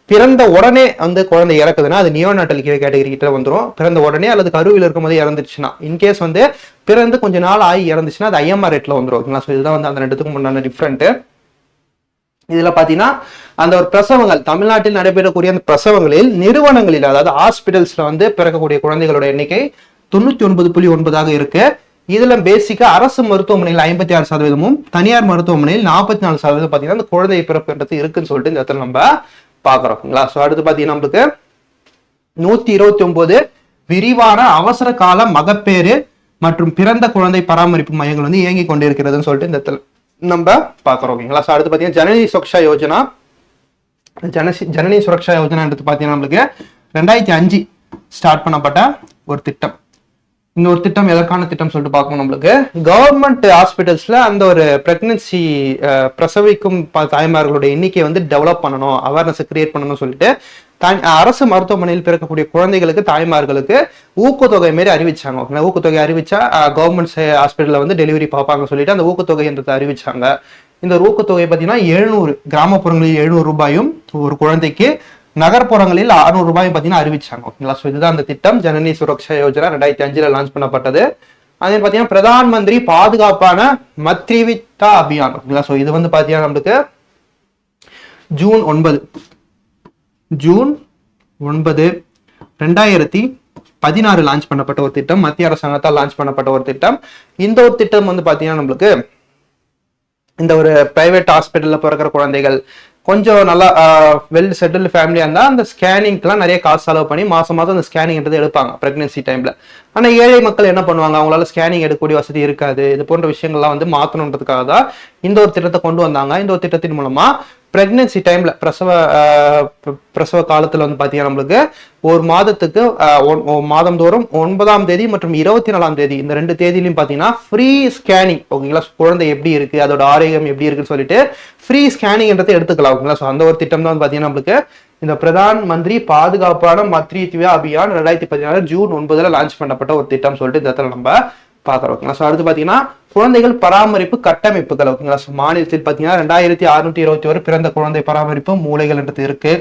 பிறந்த உடனே வந்து குழந்தை இறக்குதுன்னா அது நியோநாட்டல் கேட்டகரி கிட்ட வந்துடும். பிறந்த உடனே அல்லது கருவில் இருக்கும் போது இறந்துச்சுன்னா இன்கேஸ் வந்து பிறந்து கொஞ்ச நாள் ஆகி இறந்துச்சுன்னா அது IMR ரேட்ல வந்துடும் ஓகேங்களா. ஸோ இதுதான் வந்து அந்த ரெண்டுத்துக்கும் முன்னாடி டிஃப்ரெண்ட். இதுல பாத்தீங்கன்னா அந்த ஒரு பிரசவங்கள் தமிழ்நாட்டில் நடைபெறக்கூடிய அந்த பிரசவங்களில் நிறுவனங்களில் அதாவது ஹாஸ்பிட்டல்ஸ்ல வந்து பிறக்கக்கூடிய குழந்தைகளோட எண்ணிக்கை 99.9 இருக்கு. இதுல பேசிக்கா அரசு மருத்துவமனையில் 56%, தனியார் மருத்துவமனையில் 44% பாத்தீங்கன்னா அந்த குழந்தை பிறப்புன்றது இருக்குன்னு சொல்லிட்டு இந்த இடத்துல நம்ம பாக்குறோம்ங்களா. ஸோ அடுத்து பாத்தீங்கன்னா நம்மளுக்கு 129 விரிவான அவசர கால மகப்பேறு மற்றும் பிறந்த குழந்தை பராமரிப்பு மையங்கள் வந்து இயங்கி கொண்டிருக்கிறதுன்னு சொல்லிட்டு இந்த இடத்துல நம்ம பாக்குறோம் ஓகேங்களா. ஸோ அடுத்து பாத்தீங்கன்னா ஜனனி சுரக்ஷா யோஜனா எடுத்து பாத்தீங்கன்னா நம்மளுக்கு 2005 ஸ்டார்ட் பண்ணப்பட்ட ஒரு திட்டம். இந்த ஒரு திட்டம் எதற்கான திட்டம் சொல்லிட்டு பார்க்கணும் நம்மளுக்கு கவர்மெண்ட் ஹாஸ்பிட்டல்ஸ்ல அந்த ஒரு பிரெக்னன்சி பிரசவிக்கும் தாய்மார்களுடைய எண்ணிக்கையை வந்து டெவலப் பண்ணணும், அவேர்னஸ் கிரியேட் பண்ணணும்னு சொல்லிட்டு அரசு மருத்துவமனையில் பிறக்கக்கூடிய குழந்தைகளுக்கு தாய்மார்களுக்கு ஊக்கத்தொகை மாரி அறிவிச்சாங்க ஓகேங்களா. ஊக்கத்தொகை அறிவிச்சா கவர்மெண்ட் ஹாஸ்பிட்டல்ல வந்து டெலிவரி பார்ப்பாங்க சொல்லிட்டு அந்த ஊக்கத்தொகைன்றதை அறிவிச்சாங்க. இந்த ஊக்கத்தொகை பார்த்தீங்கன்னா 700 கிராமப்புறங்களில் 700 ரூபாயும் ஒரு குழந்தைக்கு, நகர்ப்புறங்களில் 600 ரூபாய் பார்த்தீங்கன்னா அறிவிச்சாங்க ஓகேங்களா. ஸோ இதுதான் அந்த திட்டம் ஜனனி சுரக்ஷா யோஜனா 2005 லான்ச் பண்ணப்பட்டது. அதே பார்த்தீங்கன்னா பிரதான் மந்திரி பாதுகாப்பான மத்ரிவிதா அபியான் ஓகேங்களா. ஸோ இது வந்து பார்த்தீங்கன்னா நம்மளுக்கு ஜூன் 9 2016 லான்ச் பண்ணப்பட்ட ஒரு திட்டம், மத்திய அரசாங்கத்தால் லான்ச் பண்ணப்பட்ட ஒரு திட்டம். இந்த ஒரு திட்டம் வந்து பார்த்தீங்கன்னா நம்மளுக்கு இந்த ஒரு பிரைவேட் ஹாஸ்பிட்டல்ல பிறக்கிற குழந்தைகள் கொஞ்சம் நல்லா வெல் செட்டில்டு ஃபேமிலியா இருந்தா அந்த ஸ்கேனிங்க்குலாம் நிறைய காசு செலவு பண்ணி மாசம் அந்த ஸ்கேனிங்ன்றது எடுப்பாங்க பிரெக்னன்சி டைம்ல. ஆனா ஏழை மக்கள் என்ன பண்ணுவாங்க, அவங்களால ஸ்கேனிங் எடுக்கக்கூடிய வசதி இருக்காது. இது போன்ற விஷயங்கள்லாம் வந்து மாத்தணுன்றதுக்காக தான் இந்த ஒரு திட்டத்தை கொண்டு வந்தாங்க. இந்த ஒரு திட்டத்தின் மூலமா பிரெக்னன்சி டைம்ல பிரசவ காலத்துல வந்து பாத்தீங்கன்னா நம்மளுக்கு ஒரு மாதத்துக்கு மாதந்தோறும் 9ஆம் தேதி மற்றும் 24ஆம் தேதி இந்த 2 தேதியிலையும் பாத்தீங்கன்னா ஃப்ரீ ஸ்கேனிங் ஓகேங்களா. குழந்தை எப்படி இருக்கு, அதோட ஆரோக்கியம் எப்படி இருக்குன்னு சொல்லிட்டு ஃப்ரீ ஸ்கேனிங்ன்றதை எடுத்துக்கலாம் ஓகேங்களா. ஸோ அந்த ஒரு திட்டம் தான் பாத்தீங்கன்னா நம்மளுக்கு இந்த பிரதான் மந்திரி பாதுகாப்பான மத்ரித்வா அபியான் 2016 ஜூன் 9 லான்ச் பண்ணப்பட்ட ஒரு திட்டம் சொல்லிட்டு இந்த இடத்துல நம்ம பாக்குறோம் ஓகேங்களா. ஸோ அடுத்து பாத்தீங்கன்னா குழந்தைகள் பராமரிப்பு கட்டமைப்புகள் ஓகேங்களா. ஸோ மாநிலத்தில் பாத்தீங்கன்னா 2621 பிறந்த குழந்தை பராமரிப்பு மூலைகள் என்றது இருக்கு.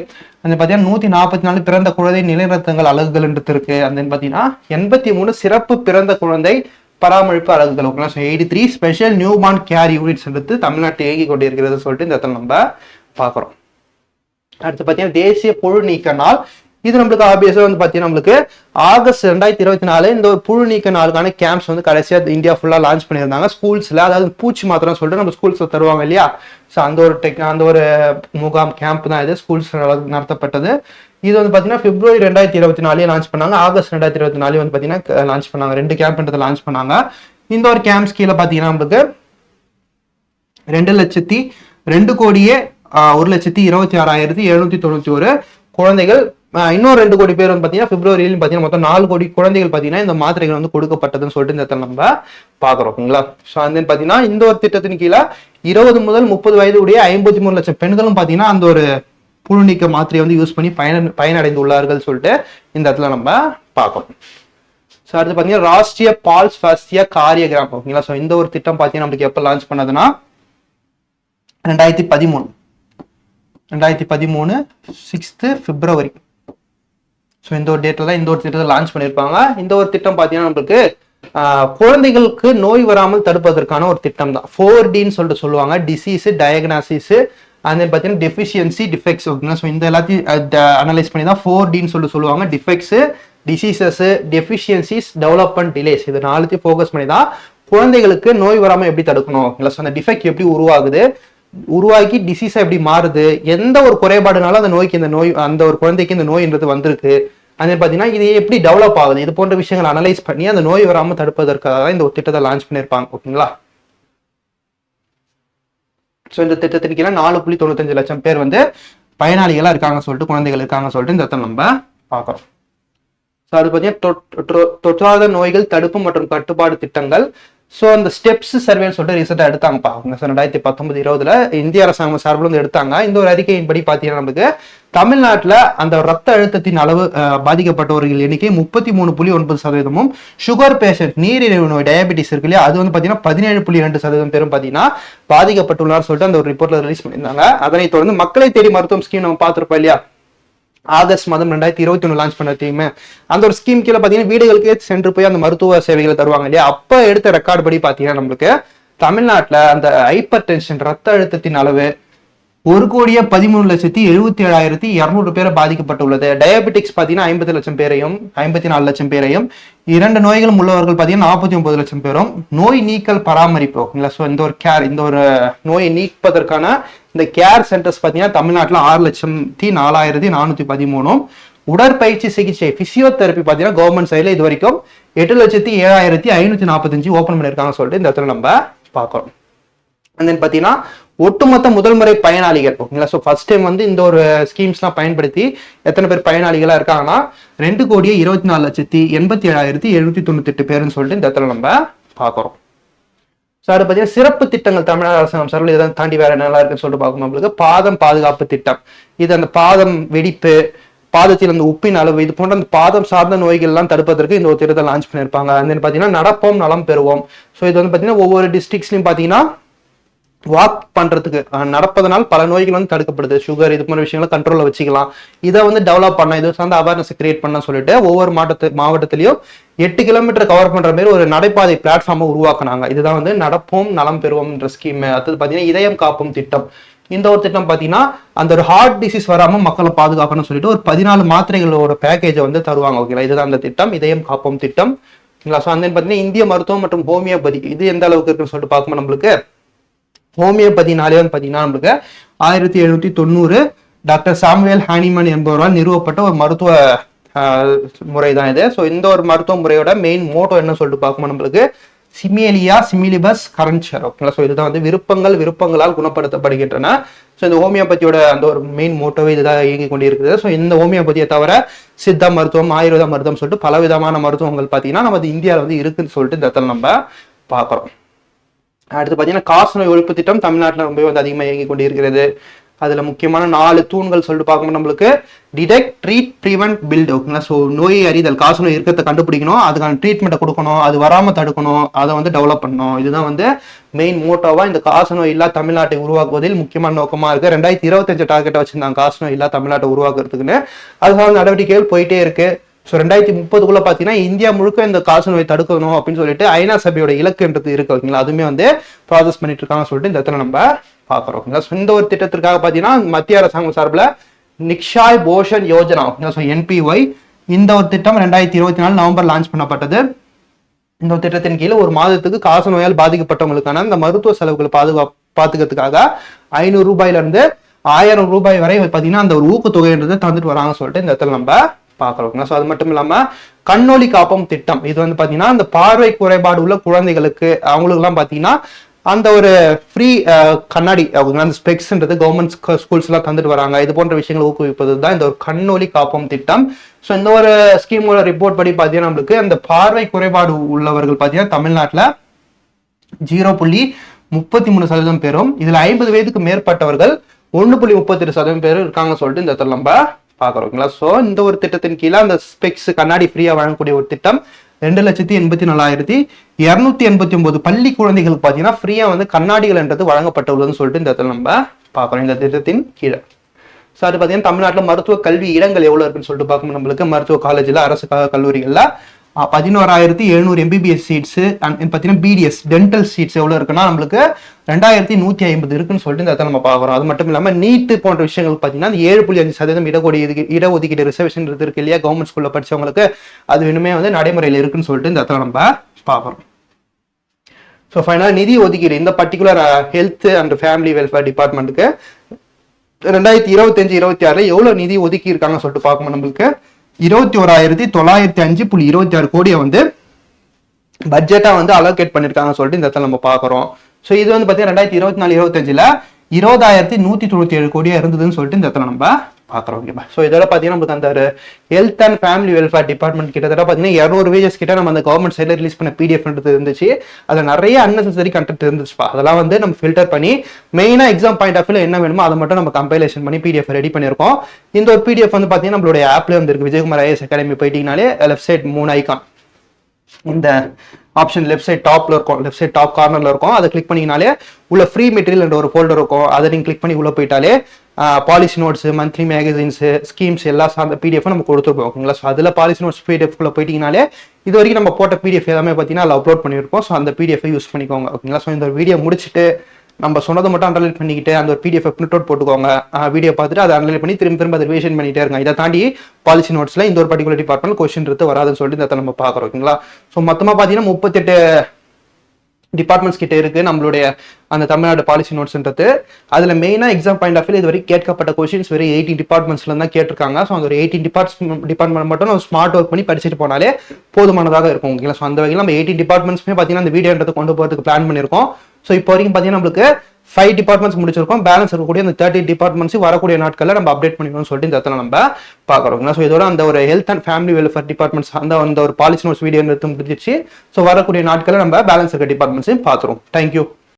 அந்த பாத்தீங்கன்னா 144 பிறந்த குழந்தை நிலைநிறுத்தங்கள் அலகுகள் என்றது இருக்கு. அந்த பாத்தீங்கன்னா 83 சிறப்பு பிறந்த குழந்தை பராமரிப்பு அலகுகள் ஓகேங்களா. So 83 special new born care units எடுத்து தமிழ்நாட்டை இயங்கி கொண்டிருக்கிறது சொல்லிட்டு இந்த இடத்துல நம்ம பாக்குறோம். அடுத்து பாத்தீங்கன்னா தேசிய புழு நீக்க நாள். இது நம்மளுக்கு ஆப்வியஸா வந்து பாத்தீங்கன்னா நம்மளுக்கு ஆகஸ்ட் 2024 இந்த ஒரு புழு நீக்க நாளுக்கான கேம்ப்ஸ் வந்து கடைசியா இந்தியா ஃபுல்லா லான்ச் பண்ணியிருந்தாங்க ஸ்கூல்ஸ்ல. அதாவது பூச்சி மாத்திரம் சொல்லிட்டு நம்ம ஸ்கூல்ஸ்ல தருவாங்க இல்லையா. ஸோ அந்த ஒரு முகாம் கேம்ப் தான் இது ஸ்கூல்ஸ் நடத்தப்பட்டது. இது வந்து பாத்தீங்கன்னா பிப்ரவரி 2024 லான்ச் பண்ணாங்க. ஆகஸ்ட் 2024 வந்து பாத்தீங்கன்னா லான்ச் பண்ணாங்க. 2 கேம்ப்ன்றதை லான்ச் பண்ணாங்க. இந்த ஒரு கேம்ப்ஸ் கீழே பாத்தீங்கன்னா நமக்கு 2,01,26,791 குழந்தைகள், இன்னும் 2 கோடி பேர் வந்து பாத்தீங்கன்னா பிப்ரவரியிலும் பாத்தீங்கன்னா மொத்தம் 4 கோடி குழந்தைகள் பாத்தீங்கன்னா இந்த மாத்திரைகள் வந்து கொடுக்கப்பட்டதுன்னு சொல்லிட்டு இந்த இடத்துல நம்ம பாக்குறோம். ஓகேங்களா? ஸோ அந்த பாத்தீங்கன்னா இந்த ஒரு திட்டத்தின் கீழே 20 முதல் 30 வயது உடைய 53 லட்சம் பெண்களும் பாத்தீங்கன்னா அந்த ஒரு புழு நீக்க மாத்திரையை வந்து யூஸ் பண்ணி பயனடைந்து உள்ளார்கள் சொல்லிட்டு இந்த இடத்துல நம்ம பார்க்கணும். ஸோ அடுத்து பாத்தீங்கன்னா ராஷ்டிரிய பால் ஸ்வாஸ்திய காரியகிராம். ஓகேங்களா? ஸோ இந்த ஒரு திட்டம் பாத்தீங்கன்னா நம்மளுக்கு எப்போ லான்ச் பண்ணதுன்னா 2013 6th February. ஸோ இந்த ஒரு டேட்ல தான் இந்த ஒரு திட்டத்தை லான்ச் பண்ணியிருப்பாங்க. இந்த ஒரு திட்டம் பார்த்தீங்கன்னா நம்மளுக்கு குழந்தைகளுக்கு நோய் வராமல் தடுப்பதற்கான ஒரு திட்டம் தான். 4Dன்னு சொல்லிட்டு சொல்லுவாங்க. டிசீஸ், டயக்னாசிஸ், அண்ட் தென் பார்த்தீங்கன்னா டெஃபிஷியன்சி, டிஃபெக்ட்ஸ். ஓகேங்களா? ஸோ இந்த எல்லாத்தையும் அனலைஸ் பண்ணி தான் 4Dன்னு சொல்லிட்டு சொல்லுவாங்க. Defects, diseases, deficiencies, development delays, இது நாலுத்தையும் ஃபோக்கஸ் பண்ணி தான் குழந்தைகளுக்கு நோய் வராமல் எப்படி தடுக்கணும். ஓகேங்களா? ஸோ அந்த டிஃபெக்ட் எப்படி உருவாகுது, உருவாக்கி டிசீஸா எப்படி மாறுது, எந்த ஒரு குறைபாடுனாலும் அந்த நோய்க்கு இந்த நோய் அந்த ஒரு குழந்தைக்கு இந்த நோய்ன்றது வந்திருக்கு, அது பாத்தீங்கன்னா இது எப்படி டெவலப் ஆகுது, இது போன்ற விஷயங்களை அனலைஸ் பண்ணி அந்த நோய் வராமல் தடுப்பதற்காக இந்த ஒரு திட்டத்தை லான்ச் பண்ணியிருப்பாங்க. ஓகேங்களா? ஸோ இந்த திட்டத்தின் கீழே 4.95 லட்சம் பேர் வந்து பயனாளிகளா இருக்காங்க சொல்லிட்டு, குழந்தைகள் இருக்காங்க சொல்லிட்டு இந்த இடத்துல நம்ம பார்க்கிறோம். ஸோ அது பார்த்தீங்கன்னா தொற்றாத நோய்கள் தடுப்பு மற்றும் கட்டுப்பாடு திட்டங்கள். ஸோ அந்த ஸ்டெப்ஸ் சர்வேன்னு சொல்லிட்டு ரீசெண்டாக எடுத்தாங்கப்பா. 2019-20 இந்திய அரசாங்கம் சார்பில் வந்து எடுத்தாங்க. இந்த ஒரு அறிக்கையின்படி பார்த்தீங்கன்னா நமக்கு தமிழ்நாட்டில் அந்த ரத்த அழுத்தத்தின் அளவு பாதிக்கப்பட்டவர்கள் எண்ணிக்கை 33.9%, சுகர் பேஷண்ட், நீரிழிவு நோய், டயபிட்டிஸ் இருக்கு இல்லையா, அது வந்து பார்த்தீங்கன்னா 17.2% பேரும் பார்த்தீங்கன்னா பாதிக்கப்பட்டுள்ளார் சொல்லிட்டு அந்த ஒரு ரிப்போர்ட்ல ரிலீஸ் பண்ணியிருந்தாங்க. அதனைத் தொடர்ந்து மக்களை தேடி மருத்துவம் ஸ்கீம் நம்ம பார்த்துருப்போம் இல்லையா, ஆகஸ்ட் மாதம் 2021 லான்ச் பண்ண தீமே அந்த ஒரு ஸ்கீம் கீழே பார்த்தீங்கன்னா வீடுகளுக்கே சென்று போய் அந்த மருத்துவ சேவைகளை தருவாங்க இல்லையா. அப்போ எடுத்த ரெக்கார்டு படி பார்த்தீங்கன்னா நம்மளுக்கு தமிழ்நாட்டில் அந்த ஹைப்பர் டென்ஷன் ரத்த அழுத்தத்தின் அளவு 1,13,77,200 பேரை பாதிக்கப்பட்டுள்ளது. டயபெட்டிக்ஸ் பார்த்தீங்கன்னா 50 லட்சம் பேரையும் 54 லட்சம் பேரையும், 2 நோய்களும் உள்ளவர்கள் பார்த்தீங்கன்னா 49 லட்சம் பேரும், நோய் நீக்கல் பராமரிப்பு. இல்லை ஸோ இந்த ஒரு கேர், இந்த ஒரு நோயை நீப்பதற்கான இந்த கேர் சென்டர்ஸ் பார்த்தீங்கன்னா தமிழ்நாட்டில் 6,04,413. உடற்பயிற்சி சிகிச்சை பிசியோதெரப்பி பார்த்தீங்கன்னா கவர்மெண்ட் சைடில் இது வரைக்கும் 8,07,545 ஓப்பன் பண்ணியிருக்காங்க சொல்லிட்டு இந்த இடத்துல நம்ம பார்க்கறோம். அண்ட் தென் பார்த்தீங்கன்னா ஒட்டுமொத்த முதல் முறை பயனாளிகள். ஓகேங்களா? ஸோ ஃபர்ஸ்ட் டைம் வந்து இந்த ஒரு ஸ்கீம்ஸ்லாம் பயன்படுத்தி எத்தனை பேர் பயனாளிகளா இருக்காங்கன்னா 2,24,87,798 பேருன்னு சொல்லிட்டு இந்த இடத்துல நம்ம பார்க்குறோம். ஸோ அது பார்த்தீங்கன்னா சிறப்பு திட்டங்கள் தமிழ்நாடு அரசாங்கம் சார்பில் இதை தாண்டி வேற நல்லா இருக்குன்னு சொல்லிட்டு பார்க்கணும். நம்மளுக்கு பாதம் பாதுகாப்பு திட்டம், இது அந்த பாதம் வெடிப்பு, பாதத்தில் அந்த உப்பின் அளவு, இது போன்ற அந்த பாதம் சார்ந்த நோய்கள் எல்லாம் தடுப்பதற்கு இந்த ஒரு திட்டத்தை லான்ச் பண்ணியிருப்பாங்க. அண்ட் தென் பார்த்தீங்கன்னா நடப்போம் நலம் பெறுவோம். ஸோ இது வந்து பார்த்தீங்கன்னா ஒவ்வொரு டிஸ்ட்ரிக்ட்ஸ்லையும் பார்த்தீங்கன்னா வாக் பண்றதுக்கு, நடப்பதனால் பல நோய்கள் வந்து தடுக்கப்படுது. சுகர், இது போன்ற விஷயங்களை கண்ட்ரோல்ல வச்சுக்கலாம். இதை வந்து டெவலப் பண்ண, இது சார்ந்த அவேர்னஸ் கிரியேட் பண்ண சொல்லிட்டு ஒவ்வொரு மாவட்டத்திலையும் 8 கிலோமீட்டர் கவர் பண்ற மாதிரி ஒரு நடைபாதை பிளாட்ஃபார்மை உருவாக்குனாங்க. இதுதான் வந்து நடப்போம் நலம் பெறுவோம் என்ற ஸ்கீம். அடுத்தது பார்த்தீங்கன்னா இதயம் காப்பும் திட்டம். இந்த ஒரு திட்டம் பார்த்தீங்கன்னா அந்த ஒரு ஹார்ட் டிசீஸ் வராமல் மக்களை பாதுகாக்கணும்னு சொல்லிட்டு ஒரு 14 மாத்திரைகளோட பேக்கேஜை வந்து தருவாங்க. ஓகேங்களா? இதுதான் அந்த திட்டம், இதயம் காப்பும் திட்டம். ஓகேங்களா? ஸோ அந்த பார்த்தீங்கன்னா இந்திய மருத்துவம் மற்றும் ஹோமியோபதி, இது எந்த அளவுக்கு இருக்குன்னு சொல்லிட்டு பார்க்கும்போது நம்மளுக்கு ஹோமியோபதினாலே வந்து பார்த்தீங்கன்னா நம்மளுக்கு 1790 டாக்டர் சாமுவேல் ஹானிமன் என்பவரால் நிறுவப்பட்ட ஒரு மருத்துவ முறை தான் இது. ஸோ இந்த ஒரு மருத்துவ முறையோட மெயின் மோட்டோ என்ன சொல்லிட்டு பார்க்கும்போது நம்மளுக்கு சிமிலியா சிமிலிபஸ் கரன்ச்சர். ஓகேங்களா? ஸோ இதுதான் வந்து விருப்பங்களால் குணப்படுத்தப்படுகின்றன. ஸோ இந்த ஹோமியோபதியோட அந்த ஒரு மெயின் மோட்டோவே இதுதான் இயங்கி கொண்டிருக்குது. ஸோ இந்த ஹோமியோபதியை தவிர சித்த மருத்துவம், ஆயுர்வேத மருத்துவம் சொல்லிட்டு பல விதமான மருத்துவங்கள் பார்த்தீங்கன்னா நம்ம இந்தியாவில் வந்து இருக்குன்னு சொல்லிட்டு இந்த இடத்துல நம்ம பார்க்குறோம். அடுத்து பார்த்தீங்கன்னா காசநோய் ஒழிப்பு திட்டம் தமிழ்நாட்டில் ரொம்ப வந்து அதிகமாக இயங்கி கொண்டு இருக்கிறது. அதில் முக்கியமான 4 தூண்கள் சொல்லிட்டு பார்க்கும்போது நம்மளுக்கு டிடெக்ட், ட்ரீட், ப்ரிவென்ட், பில்ட். ஓகேங்களா? ஸோ நோயை அறிதல், காசநோய் இருக்கிறத கண்டுபிடிக்கணும், அதுக்கான ட்ரீட்மெண்ட்டை கொடுக்கணும், அது வராமல் தடுக்கணும், அதை வந்து டெவலப் பண்ணணும். இதுதான் வந்து மெயின் மோட்டோவா இந்த காசநோய் இல்லா தமிழ்நாட்டை உருவாக்குவதில் முக்கியமான நோக்கமாக இருக்கு. 2025 டார்கெட்டை வச்சிருந்தாங்க காசநோய் இல்லா தமிழ்நாட்டை உருவாக்குறதுக்குன்னு. அதுக்கான நடவடிக்கைகள் போயிட்டே இருக்கு. ஸோ 2030 பார்த்தீங்கன்னா இந்தியா முழுக்க இந்த காசநோய் தடுக்கணும் அப்படின்னு சொல்லிட்டு ஐநா சபையோட இலக்குன்றது இருக்கு. ஓகேங்களா? அதுவுமே வந்து ப்ராசஸ் பண்ணிட்டு இருக்காங்க சொல்லிட்டு இந்த இடத்துல நம்ம பார்க்குறோம். ஓகேங்களா? ஸோ இந்த ஒரு திட்டத்திற்காக பார்த்தீங்கன்னா மத்திய அரசாங்கம் சார்பில் நிக்ஷாய் போஷன் யோஜனா, ஸோ NPY, இந்த ஒரு திட்டம் 2024 நவம்பர் லான்ச் பண்ணப்பட்டது. இந்த ஒரு திட்டத்தின் கீழே ஒரு மாதத்துக்கு காசநோயால் பாதிக்கப்பட்டவங்களுக்கான இந்த மருத்துவ செலவுகளை பார்த்துக்கிறதுக்காக 500 ரூபாயிலிருந்து ரூபாய் வரை பாத்தீங்கன்னா அந்த ஒரு ஊக்கத்தொகைன்றது தந்துட்டு வராங்க சொல்லிட்டு இந்த இடத்துல நம்ம பாக்குறோம். ஸோ அது மட்டும் இல்லாம கண்ணொளி காப்போம் திட்டம், இது வந்து பாத்தீங்கன்னா அந்த பார்வை குறைபாடு உள்ள குழந்தைகளுக்கு அவங்களுக்கு எல்லாம் பாத்தீங்கன்னா அந்த ஒரு ஃப்ரீ கண்ணாடி அந்த ஸ்பெக்ஸ்ன்றது கவர்மெண்ட் ஸ்கூல்ஸ் எல்லாம் தந்துட்டு வராங்க. இது போன்ற விஷயங்களை ஊக்குவிப்பது தான் இந்த ஒரு கண்ணொளி காப்போம் திட்டம். ஸோ இந்த ஒரு ஸ்கீமோட ரிப்போர்ட் படி பாத்தீங்கன்னா நம்மளுக்கு அந்த பார்வை குறைபாடு உள்ளவர்கள் பாத்தீங்கன்னா தமிழ்நாட்டுல 0.33% பேரும், இதுல 50 வயதுக்கு மேற்பட்டவர்கள் 1.32% பேரும் இருக்காங்க சொல்லிட்டு இந்த இடத்துல நம்ம பாக்குறோங்களா. ஸோ இந்த ஒரு திட்டத்தின் கீழே அந்த ஸ்பெக்ஸ் கண்ணாடி ஃப்ரீயா வழங்கக்கூடிய ஒரு திட்டம் 2,84,289 பள்ளி குழந்தைகளுக்கு பாத்தீங்கன்னா ஃப்ரீயா வந்து கண்ணாடிகள் என்றது வழங்கப்பட்டுள்ளதுன்னு சொல்லிட்டு இந்த இடத்துல நம்ம பாக்குறோம் இந்த திட்டத்தின் கீழே. ஸோ அது பாத்தீங்கன்னா தமிழ்நாட்டில் மருத்துவ கல்வி இடங்கள் எவ்வளவு இருக்குன்னு சொல்லிட்டு பார்க்கணும். நம்மளுக்கு மருத்துவ காலேஜ்ல அரசு கல்லூரிகள்ல 11,700 MBBS சீட்ஸ் பாத்தீங்கன்னா BDS டென்டல் சீட்ஸ் எவ்வளவு இருக்குன்னா நம்மளுக்கு 2,150 இருக்குன்னு சொல்லிட்டு இந்த இடத்துல நம்ம பாக்குறோம். அது மட்டும் இல்லாம நீட் போன்ற விஷயங்கள் பாத்தீங்கன்னா 7.5% இடஒதுக்கீடு ரிசர்வேஷன் இருக்கு இல்லையா கவர்மெண்ட் ஸ்கூல்ல படிச்சவங்களுக்கு, அது இன்னுமே வந்து நடைமுறையில் இருக்குன்னு சொல்லிட்டு இந்த இடத்துல நம்ம பாக்குறோம். ஸோ ஃபைனலா நிதி ஒதுக்கீடு இந்த particular health and family welfare டிபார்ட்மெண்ட்டுக்கு 2025-26 எவ்வளவு நிதி ஒதுக்கி இருக்காங்க சொல்லிட்டு பார்க்கணும். நம்மளுக்கு 21,905.26 கோடியை வந்து பட்ஜெட்டா வந்து அலோகேட் பண்ணிருக்காங்க சொல்லிட்டு இந்த இடத்துல நம்ம பாக்குறோம். ஸோ இது வந்து பாத்தீங்கன்னா 2024-25 20,197 கோடியா இருந்ததுன்னு சொல்லிட்டு இந்த இடத்துல நம்ம பாக்குறோம். ஓகேவா. ஸோ இதோட பாத்தீங்கன்னா நமக்கு அந்த health and family welfare department கிட்டத்தட்ட பாத்தீங்கன்னா 200 பேஜஸ் கிட்ட நம்ம அந்த கவர்மெண்ட் சைட்ல ரிலீஸ் பண்ண PDF இருந்துச்சு. அதுல நிறைய அன்னெசரி கண்டென்ட் இருந்துச்சுப்பா. அதெல்லாம் வந்து நம்ம ஃபில்டர் பண்ணி மெயினா எக்ஸாம் பாயிண்ட் ஆஃப் வியூல என்ன வேணுமோ அதை மட்டும் நம்ம கம்பைலேஷன் பண்ணி PDF ரெடி பண்ணிருக்கோம். இந்த ஒரு PDF வந்து பாத்தீங்கன்னா நம்மளுடைய ஆப்ல வந்து இருக்கு. விஜயகுமார் IAS அகாடமி போயிட்டீங்கனாலே லெஃப்ட் சைட் 3 ஐகான் இந்த ஆப்ஷன் லெஃப்ட் சைட் டாப்ல இருக்கும், லெஃப்ட் சைட் டாப் கார்னர்ல இருக்கும். அதை கிளிக் பண்ணிங்கனாலே உள்ள ஃப்ரீ மெட்டீரியல் என்ற ஒரு ஃபோல்டர் இருக்கும். அதை நீங்க கிளிக் பண்ணி உள்ள போயிட்டாலே policy notes, monthly magazines, schemes எல்லாம் சார்ந்த PDF நம்ம கொடுத்துருப்போம். ஓகேங்களா. ஸோ அதில் பாலிசி நோட்ஸ் PDF குள்ள போயிட்டீங்கனாலே இது வரைக்கும் நம்ம போட்ட PDF எல்லாமே பார்த்தீங்கன்னா அதில் அப்லோட் பண்ணியிருப்போம். ஸோ அந்த PDF யூஸ் பண்ணிக்கோங்க. ஓகேங்களா. ஸோ இந்த வீடியோ முடிச்சுட்டு நம்ம சொன்னதை மட்டும் அண்டர்லைன் பண்ணிக்கிட்டு அந்த ஒரு PDF பிரிண்ட் அவுட் போட்டுக்கோங்க. வீடியோ பார்த்துட்டு அதை அண்டர்லைன் பண்ணி திரும்ப அதை ரிவிஷன் பண்ணிட்டே இருங்க. இதை தாண்டி பாலிசி நோட்ஸ்ல இந்த ஒரு பர்டிகுலர் டிபார்ட்மெண்ட் கொஸ்டின் எடுத்து வராதுன்னு சொல்லிட்டு இந்த நம்ம பார்க்குறோம். ஓகேங்களா. ஸோ மொத்தமாக பார்த்தீங்கன்னா 38 டிபார்ட்மெண்ட்ஸ் கிட்ட இருக்கு நம்மளுடைய அந்த தமிழ்நாடு பாலிசி நோட்ஸ்ன்றது. அதுல மெயினா எக்ஸாம் பாயிண்ட் ஆஃப் வியூ இது வரைக்கும் கேட்கப்பட்ட கொஸ்டின்ஸ் வெறும் 18 டிபார்ட்மெண்ட்ஸ்ல தான் கேட்டிருக்காங்க. ஸோ அந்த ஒரு 18 டிபார்ட்மெண்ட் மட்டும் நம்ம ஸ்மார்ட் ஒர்க் பண்ணி படிச்சுட்டு போனாலே போதுமானதாக இருக்கும். ஓகேங்களா. ஸோ அந்த வகையில் நம்ம 18 டிபார்ட்மெண்ட்ஸ்மே பார்த்தீங்கன்னா அந்த வீடியோன்றது கொண்டு போகிறதுக்கு பிளான் பண்ணியிருக்கோம். ஸோ இப்போ வரைக்கும் பார்த்தீங்கன்னா நம்மளுக்கு 5 டிபார்ட்மெண்ட்ஸ் முடிச்சிருக்கோம். பேலன்ஸ் இருக்கக்கூடிய அந்த 30 டிபார்ட்மெண்ட்ஸ் வரக்கூடிய நாட்களில் நம்ம அப்டேட் பண்ணிக்கணும்னு சொல்லிட்டு இந்த இடத்துல நம்ம பார்க்குறோம். ஸோ இதோட அந்த ஒரு health and family welfare departments அந்த ஒரு பாலிசி நோட்ஸ் வீடியோ எடுத்து முடிஞ்சிச்சு. ஸோ வரக்கூடிய நாட்களில் நம்ம பேலன்ஸ் இருக்க டிபார்ட்மெண்ட்ஸையும் பார்த்துருவோம். தேங்க்யூ.